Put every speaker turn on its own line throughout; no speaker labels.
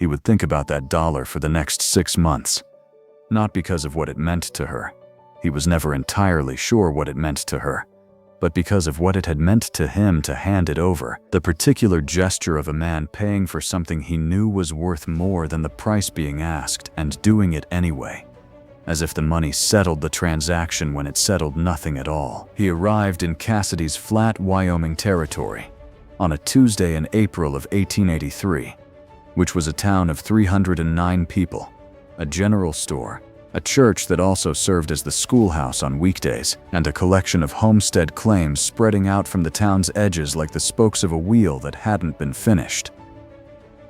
He would think about that dollar for the next 6 months. Not because of what it meant to her. He was never entirely sure what it meant to her. But because of what it had meant to him to hand it over, the particular gesture of a man paying for something he knew was worth more than the price being asked and doing it anyway. As if the money settled the transaction when it settled nothing at all. He arrived in Cassidy's flat, Wyoming Territory on a Tuesday in April of 1883, which was a town of 309 people, a general store, a church that also served as the schoolhouse on weekdays, and a collection of homestead claims spreading out from the town's edges like the spokes of a wheel that hadn't been finished.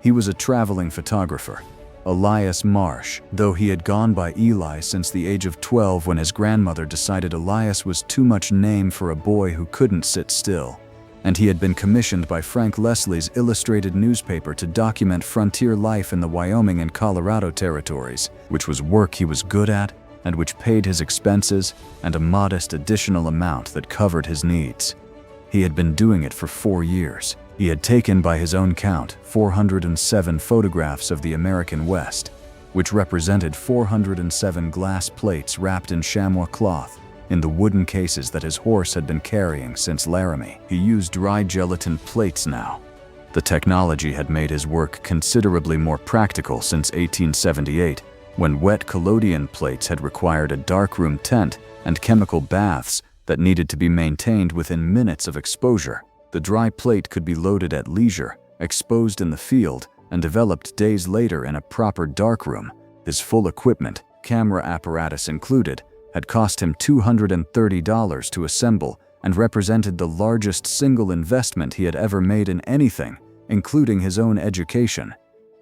He was a traveling photographer, Elias Marsh, though he had gone by Eli since the age of 12 when his grandmother decided Elias was too much name for a boy who couldn't sit still, and he had been commissioned by Frank Leslie's illustrated newspaper to document frontier life in the Wyoming and Colorado territories, which was work he was good at and which paid his expenses and a modest additional amount that covered his needs. He had been doing it for 4 years. He had taken, by his own count, 407 photographs of the American West, which represented 407 glass plates wrapped in chamois cloth in the wooden cases that his horse had been carrying since Laramie. He used dry gelatin plates now. The technology had made his work considerably more practical since 1878, when wet collodion plates had required a darkroom tent and chemical baths that needed to be maintained within minutes of exposure. The dry plate could be loaded at leisure, exposed in the field, and developed days later in a proper darkroom. His full equipment, camera apparatus included, had cost him $230 to assemble and represented the largest single investment he had ever made in anything, including his own education.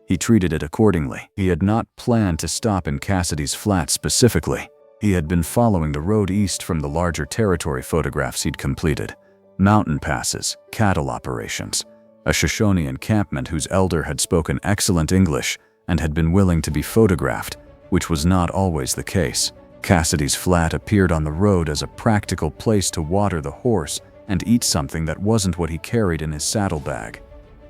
He treated it accordingly. He had not planned to stop in Cassidy's flat specifically. He had been following the road east from the larger territory photographs he'd completed. Mountain passes, cattle operations, a Shoshone encampment whose elder had spoken excellent English and had been willing to be photographed, which was not always the case. Cassidy's flat appeared on the road as a practical place to water the horse and eat something that wasn't what he carried in his saddlebag.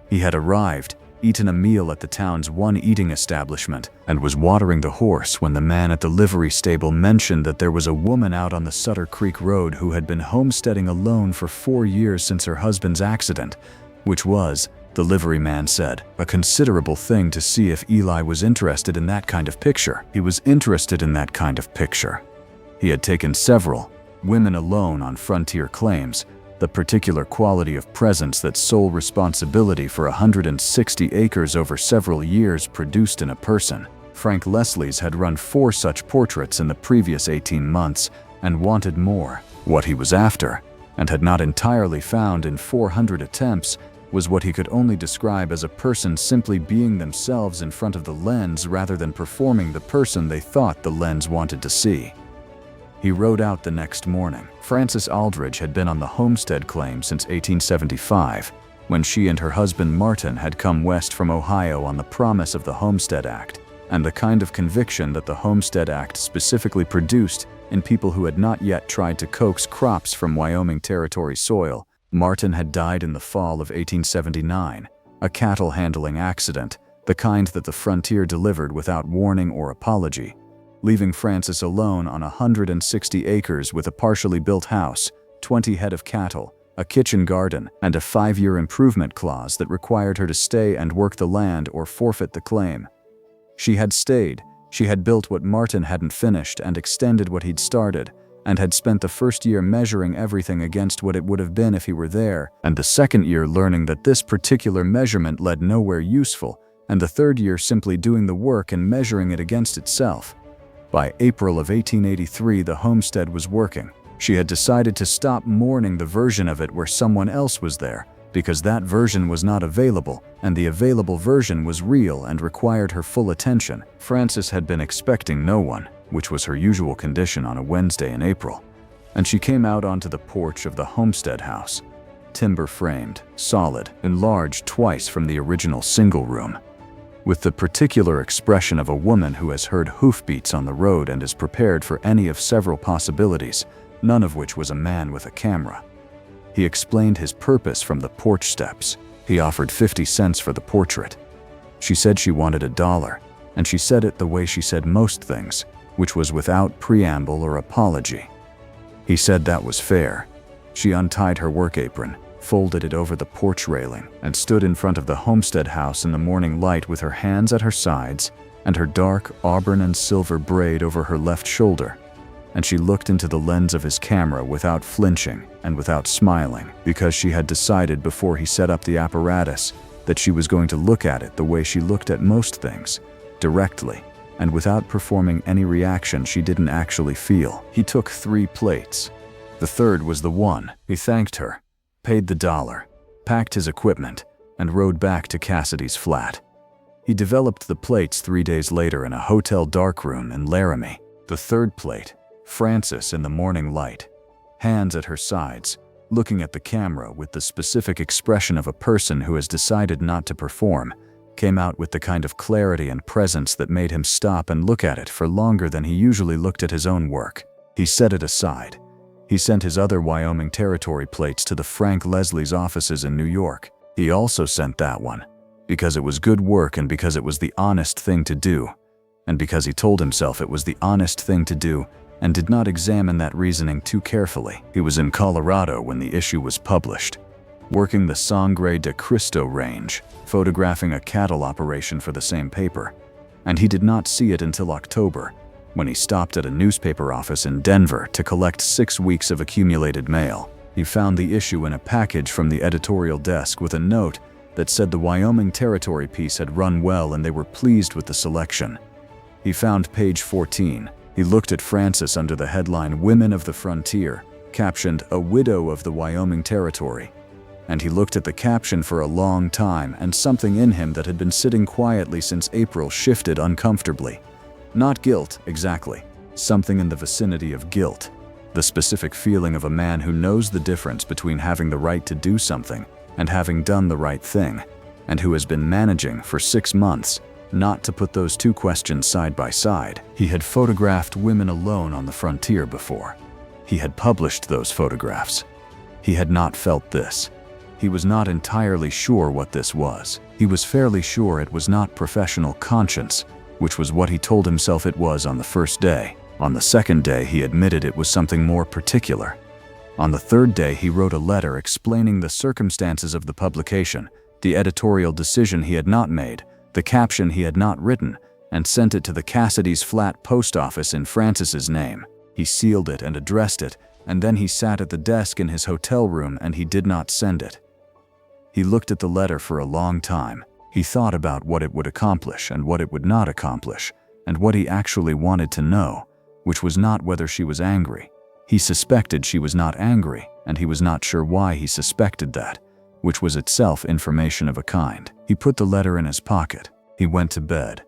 He had arrived, eaten a meal at the town's one eating establishment, and was watering the horse when the man at the livery stable mentioned that there was a woman out on the Sutter Creek Road who had been homesteading alone for 4 years since her husband's accident, which was, the liveryman said, a considerable thing to see if Eli was interested in that kind of picture. He was interested in that kind of picture. He had taken several, women alone on frontier claims, the particular quality of presence that sole responsibility for 160 acres over several years produced in a person. Frank Leslie's had run 4 such portraits in the previous 18 months and wanted more. What he was after, and had not entirely found in 400 attempts, was what he could only describe as a person simply being themselves in front of the lens rather than performing the person they thought the lens wanted to see. He rode out the next morning. Frances Aldridge had been on the homestead claim since 1875, when she and her husband Martin had come west from Ohio on the promise of the Homestead Act, and the kind of conviction that the Homestead Act specifically produced in people who had not yet tried to coax crops from Wyoming Territory soil. Martin had died in the fall of 1879, a cattle handling accident, the kind that the frontier delivered without warning or apology, leaving Frances alone on 160 acres with a partially built house, 20 head of cattle, a kitchen garden, and a 5-year improvement clause that required her to stay and work the land or forfeit the claim. She had stayed. She had built what Martin hadn't finished and extended what he'd started, and had spent the first year measuring everything against what it would have been if he were there, and the second year learning that this particular measurement led nowhere useful, and the third year simply doing the work and measuring it against itself. By April of 1883, the homestead was working. She had decided to stop mourning the version of it where someone else was there, because that version was not available, and the available version was real and required her full attention. Frances had been expecting no one, which was her usual condition on a Wednesday in April, and she came out onto the porch of the homestead house, timber-framed, solid, enlarged twice from the original single room, with the particular expression of a woman who has heard hoofbeats on the road and is prepared for any of several possibilities, none of which was a man with a camera. He explained his purpose from the porch steps. He offered 50 cents for the portrait. She said she wanted $1, and she said it the way she said most things, which was without preamble or apology. He said that was fair. She untied her work apron, folded it over the porch railing, and stood in front of the homestead house in the morning light with her hands at her sides and her dark auburn and silver braid over her left shoulder. And she looked into the lens of his camera without flinching and without smiling, because she had decided before he set up the apparatus that she was going to look at it the way she looked at most things, directly, and without performing any reaction she didn't actually feel. He took 3 plates. The third was the one. He thanked her, paid the $1, packed his equipment, and rode back to Cassidy's flat. He developed the plates 3 days later in a hotel darkroom in Laramie. The third plate, Frances in the morning light, hands at her sides, looking at the camera with the specific expression of a person who has decided not to perform, came out with the kind of clarity and presence that made him stop and look at it for longer than he usually looked at his own work. He set it aside. He sent his other Wyoming Territory plates to the Frank Leslie's offices in New York. He also sent that one, because it was good work and because it was the honest thing to do, and because he told himself it was the honest thing to do and did not examine that reasoning too carefully. He was in Colorado when the issue was published, working the Sangre de Cristo range, photographing a cattle operation for the same paper, and he did not see it until October, when he stopped at a newspaper office in Denver to collect 6 weeks of accumulated mail. He found the issue in a package from the editorial desk with a note that said the Wyoming Territory piece had run well and they were pleased with the selection. He found page 14. He looked at Frances under the headline "Women of the Frontier," captioned "A Widow of the Wyoming Territory." And he looked at the caption for a long time, and something in him that had been sitting quietly since April shifted uncomfortably. Not guilt, exactly. Something in the vicinity of guilt. The specific feeling of a man who knows the difference between having the right to do something and having done the right thing, and who has been managing for 6 months not to put those two questions side by side. He had photographed women alone on the frontier before. He had published those photographs. He had not felt this. He was not entirely sure what this was. He was fairly sure it was not professional conscience, which was what he told himself it was on the first day. On the second day, he admitted it was something more particular. On the third day, he wrote a letter explaining the circumstances of the publication, the editorial decision he had not made, the caption he had not written, and sent it to the Cassidy's flat post office in Frances's name. He sealed it and addressed it, and then he sat at the desk in his hotel room and he did not send it. He looked at the letter for a long time. He thought about what it would accomplish and what it would not accomplish, and what he actually wanted to know, which was not whether she was angry. He suspected she was not angry, and he was not sure why he suspected that, which was itself information of a kind. He put the letter in his pocket. He went to bed.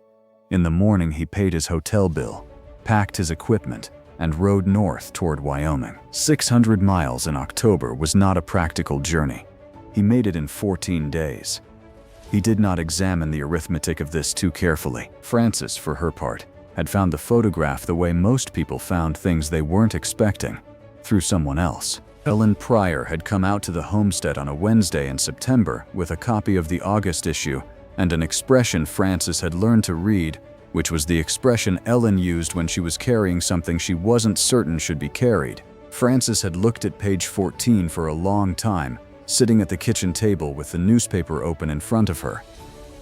In the morning, he paid his hotel bill, packed his equipment, and rode north toward Wyoming. 600 miles in October was not a practical journey. He made it in 14 days. He did not examine the arithmetic of this too carefully. Frances, for her part, had found the photograph the way most people found things they weren't expecting, through someone else. Ellen Pryor had come out to the homestead on a Wednesday in September with a copy of the August issue and an expression Frances had learned to read, which was the expression Ellen used when she was carrying something she wasn't certain should be carried. Frances had looked at page 14 for a long time, sitting at the kitchen table with the newspaper open in front of her.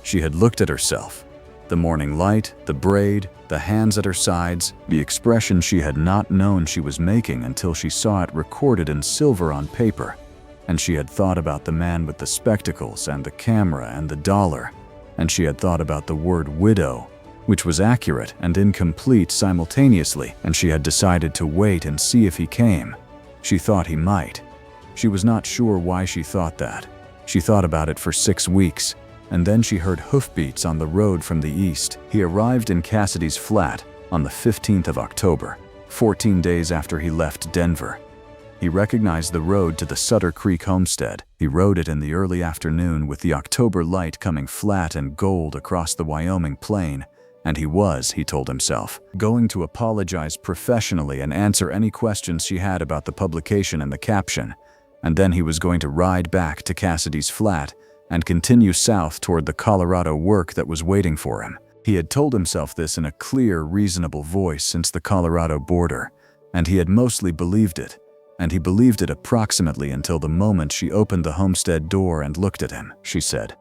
She had looked at herself. The morning light, the braid, the hands at her sides, the expression she had not known she was making until she saw it recorded in silver on paper. And she had thought about the man with the spectacles and the camera and the $1. And she had thought about the word widow, which was accurate and incomplete simultaneously, and she had decided to wait and see if he came. She thought he might. She was not sure why she thought that. She thought about it for 6 weeks, and then she heard hoofbeats on the road from the east. He arrived in Cassidy's flat on the 15th of October, 14 days after he left Denver. He recognized the road to the Sutter Creek homestead. He rode it in the early afternoon with the October light coming flat and gold across the Wyoming plain, and he told himself, going to apologize professionally and answer any questions she had about the publication and the caption. And then he was going to ride back to Cassidy's flat and continue south toward the Colorado work that was waiting for him. He had told himself this in a clear, reasonable voice since the Colorado border, and he had mostly believed it, and he believed it approximately until the moment she opened the homestead door and looked at him. She said,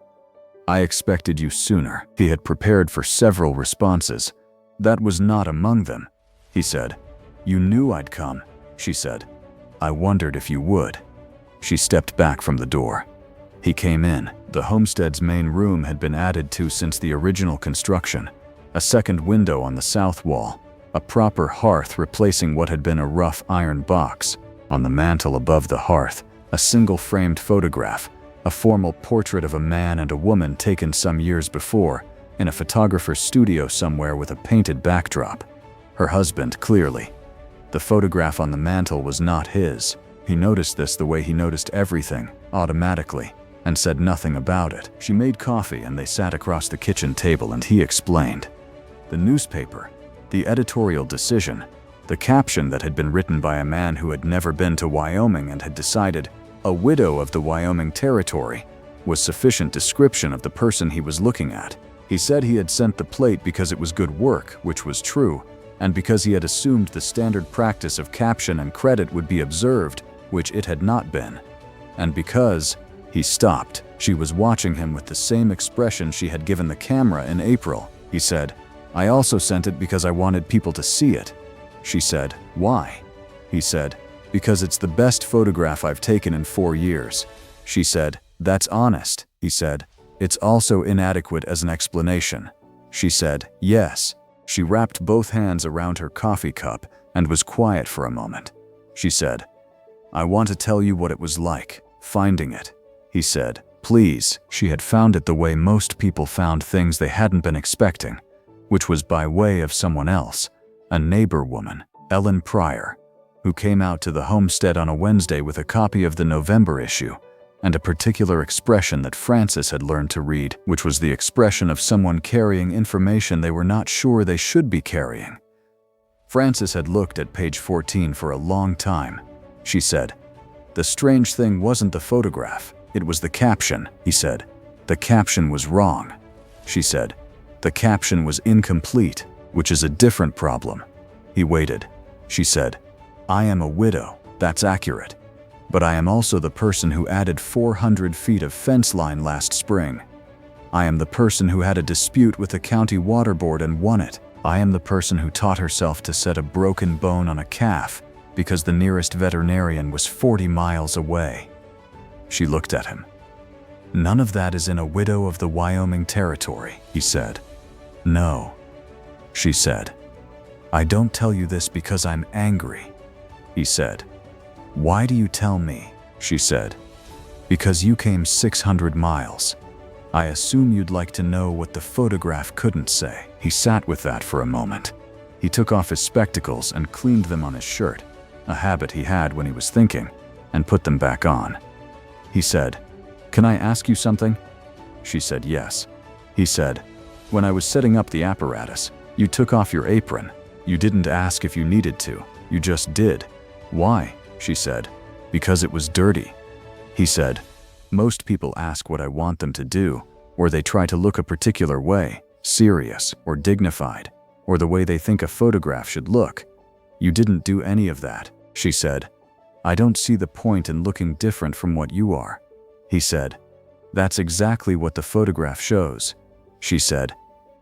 "I expected you sooner." He had prepared for several responses. That was not among them. He said, "You knew I'd come," she said. "I wondered if you would." She stepped back from the door. He came in. The homestead's main room had been added to since the original construction. A second window on the south wall, a proper hearth replacing what had been a rough iron box. On the mantel above the hearth, a single framed photograph, a formal portrait of a man and a woman taken some years before, in a photographer's studio somewhere with a painted backdrop. Her husband, clearly. The photograph on the mantel was not his. He noticed this the way he noticed everything, automatically, and said nothing about it. She made coffee and they sat across the kitchen table and he explained. The newspaper, the editorial decision, the caption that had been written by a man who had never been to Wyoming and had decided a widow of the Wyoming Territory was sufficient description of the person he was looking at. He said he had sent the plate because it was good work, which was true, and because he had assumed the standard practice of caption and credit would be observed, which it had not been. And because he stopped. She was watching him with the same expression she had given the camera in April. He said, "I also sent it because I wanted people to see it." She said, "Why?" He said, "Because it's the best photograph I've taken in 4 years." She said, "That's honest." He said, "It's also inadequate as an explanation." She said, "Yes." She wrapped both hands around her coffee cup and was quiet for a moment. She said, "I want to tell you what it was like, finding it." He said, "Please." She had found it the way most people found things they hadn't been expecting, which was by way of someone else, a neighbor woman, Ellen Pryor, who came out to the homestead on a Wednesday with a copy of the November issue, and a particular expression that Frances had learned to read, which was the expression of someone carrying information they were not sure they should be carrying. Frances had looked at page 14 for a long time. She said, "The strange thing wasn't the photograph, it was the caption," he said. "The caption was wrong." She said, "The caption was incomplete, which is a different problem." He waited. She said, "I am a widow, that's accurate. But I am also the person who added 400 feet of fence line last spring. I am the person who had a dispute with the county water board and won it. I am the person who taught herself to set a broken bone on a calf because the nearest veterinarian was 40 miles away." She looked at him. "None of that is in a widow of the Wyoming Territory," he said. "No." She said, "I don't tell you this because I'm angry," he said. "Why do you tell me?" she said. "Because you came 600 miles. I assume you'd like to know what the photograph couldn't say." He sat with that for a moment. He took off his spectacles and cleaned them on his shirt, a habit he had when he was thinking, and put them back on. He said, "Can I ask you something?" She said yes. He said, "When I was setting up the apparatus, you took off your apron. You didn't ask if you needed to, you just did. Why?" She said, "Because it was dirty." He said, "Most people ask what I want them to do, or they try to look a particular way, serious or dignified, or the way they think a photograph should look. You didn't do any of that." She said, "I don't see the point in looking different from what you are." He said, "That's exactly what the photograph shows." She said,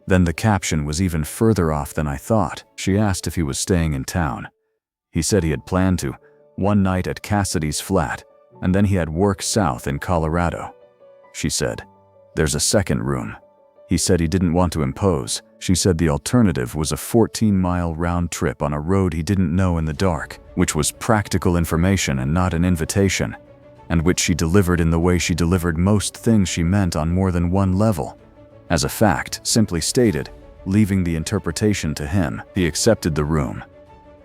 "Then the caption was even further off than I thought." She asked if he was staying in town. He said he had planned to, one night at Cassidy's flat, and then he had work south in Colorado. She said, "There's a second room." He said he didn't want to impose. She said the alternative was a 14-mile round trip on a road he didn't know in the dark, which was practical information and not an invitation, and which she delivered in the way she delivered most things she meant on more than one level. As a fact, simply stated, leaving the interpretation to him. He accepted the room.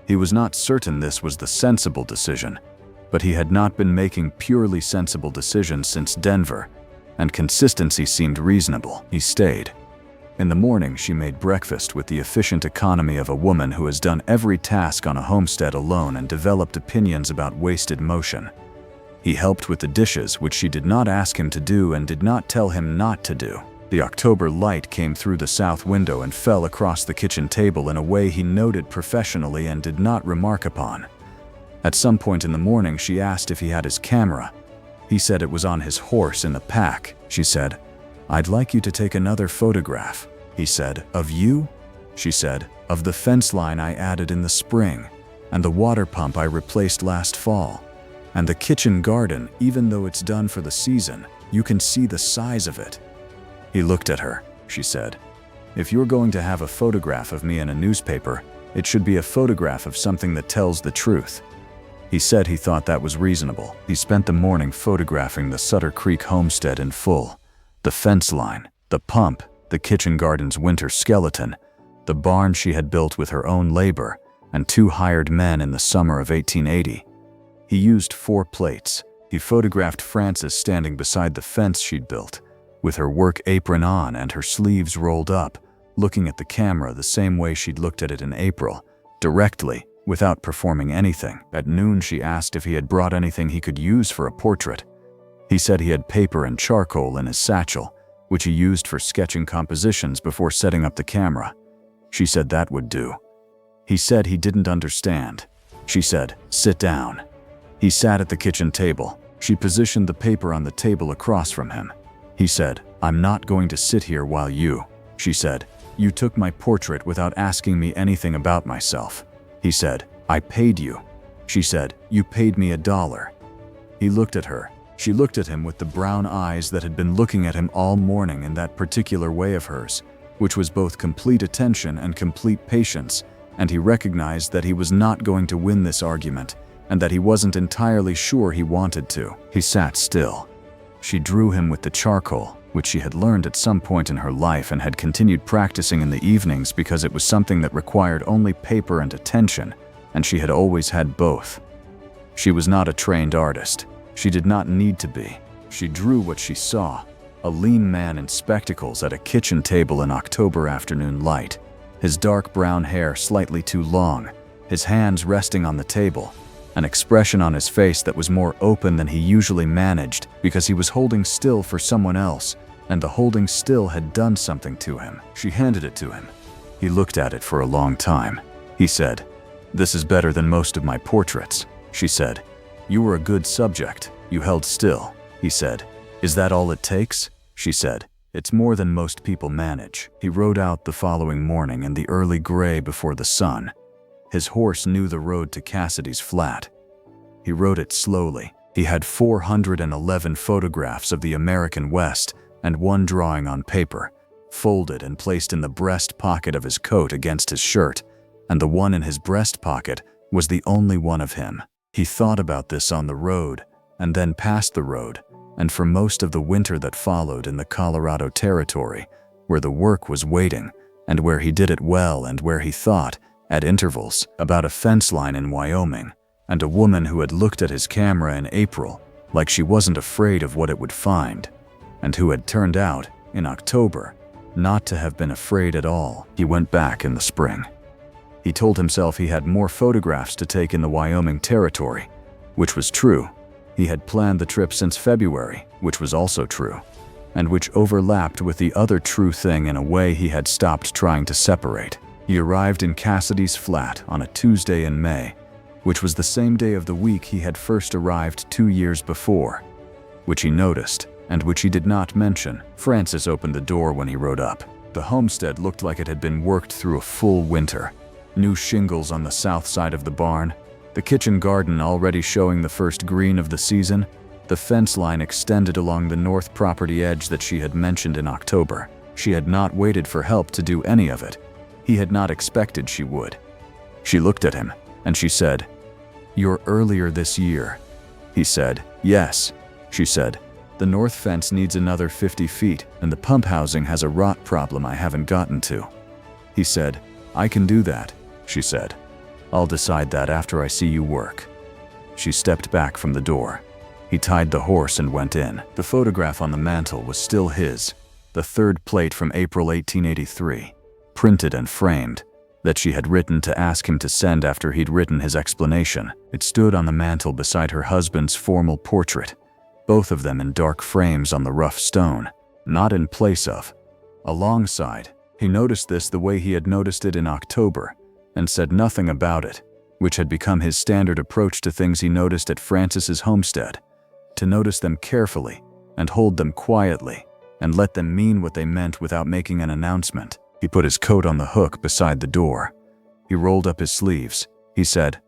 He was not certain this was the sensible decision, but he had not been making purely sensible decisions since Denver, and consistency seemed reasonable. He stayed. In the morning, she made breakfast with the efficient economy of a woman who has done every task on a homestead alone and developed opinions about wasted motion. He helped with the dishes, which she did not ask him to do and did not tell him not to do. The October light came through the south window and fell across the kitchen table in a way he noted professionally and did not remark upon. At some point in the morning, she asked if he had his camera. He said it was on his horse in the pack. She said, "I'd like you to take another photograph." He said, "Of you?" She said, "Of the fence line I added in the spring, and the water pump I replaced last fall, and the kitchen garden, even though it's done for the season, you can see the size of it." He looked at her. She said, "If you're going to have a photograph of me in a newspaper, it should be a photograph of something that tells the truth." He said he thought that was reasonable. He spent the morning photographing the Sutter Creek homestead in full, the fence line, the pump, the kitchen garden's winter skeleton, the barn she had built with her own labor, and 2 hired men in the summer of 1880. He used 4 plates. He photographed Frances standing beside the fence she'd built, with her work apron on and her sleeves rolled up, looking at the camera the same way she'd looked at it in April, directly, without performing anything. At noon, she asked if he had brought anything he could use for a portrait. He said he had paper and charcoal in his satchel, which he used for sketching compositions before setting up the camera. She said that would do. He said he didn't understand. She said, "Sit down." He sat at the kitchen table. She positioned the paper on the table across from him. He said, "I'm not going to sit here while you." She said, "You took my portrait without asking me anything about myself." He said, "I paid you." She said, "You paid me $1." He looked at her. She looked at him with the brown eyes that had been looking at him all morning in that particular way of hers, which was both complete attention and complete patience, and he recognized that he was not going to win this argument, and that he wasn't entirely sure he wanted to. He sat still. She drew him with the charcoal, which she had learned at some point in her life and had continued practicing in the evenings because it was something that required only paper and attention, and she had always had both. She was not a trained artist. She did not need to be. She drew what she saw, a lean man in spectacles at a kitchen table in October afternoon light, his dark brown hair slightly too long, his hands resting on the table, an expression on his face that was more open than he usually managed because he was holding still for someone else, and the holding still had done something to him. She handed it to him. He looked at it for a long time. He said, "This is better than most of my portraits." She said, "You were a good subject. You held still." He said, "Is that all it takes?" She said, "It's more than most people manage." He rode out the following morning in the early gray before the sun. His horse knew the road to Cassidy's flat. He rode it slowly. He had 411 photographs of the American West and 1 drawing on paper, folded and placed in the breast pocket of his coat against his shirt, and the one in his breast pocket was the only one of him. He thought about this on the road, and then past the road, and for most of the winter that followed in the Colorado Territory, where the work was waiting, and where he did it well, and where he thought, at intervals, about a fence line in Wyoming, and a woman who had looked at his camera in April like she wasn't afraid of what it would find, and who had turned out, in October, not to have been afraid at all. He went back in the spring. He told himself he had more photographs to take in the Wyoming Territory, which was true. He had planned the trip since February, which was also true, and which overlapped with the other true thing in a way he had stopped trying to separate. He arrived in Cassidy's flat on a Tuesday in May, which was the same day of the week he had first arrived 2 years before, which he noticed, and which he did not mention. Frances opened the door when he rode up. The homestead looked like it had been worked through a full winter. New shingles on the south side of the barn, the kitchen garden already showing the first green of the season, the fence line extended along the north property edge that she had mentioned in October. She had not waited for help to do any of it. He had not expected she would. She looked at him, and she said, "You're earlier this year." He said, "Yes." She said, "The north fence needs another 50 feet, and the pump housing has a rot problem I haven't gotten to." He said, "I can do that." She said, "I'll decide that after I see you work." She stepped back from the door. He tied the horse and went in. The photograph on the mantel was still his, the 3rd plate from April 1883, printed and framed, that she had written to ask him to send after he'd written his explanation. It stood on the mantel beside her husband's formal portrait, both of them in dark frames on the rough stone, not in place of. Alongside, he noticed this the way he had noticed it in October, and said nothing about it, which had become his standard approach to things he noticed at Francis's homestead, to notice them carefully and hold them quietly and let them mean what they meant without making an announcement. He put his coat on the hook beside the door. He rolled up his sleeves. He said,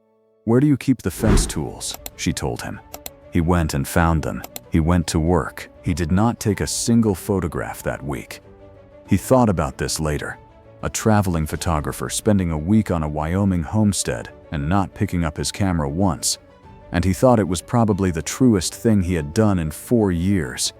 "Where do you keep the fence tools?" She told him. He went and found them. He went to work. He did not take a single photograph that week. He thought about this later. A traveling photographer spending a week on a Wyoming homestead and not picking up his camera once. And he thought it was probably the truest thing he had done in 4 years.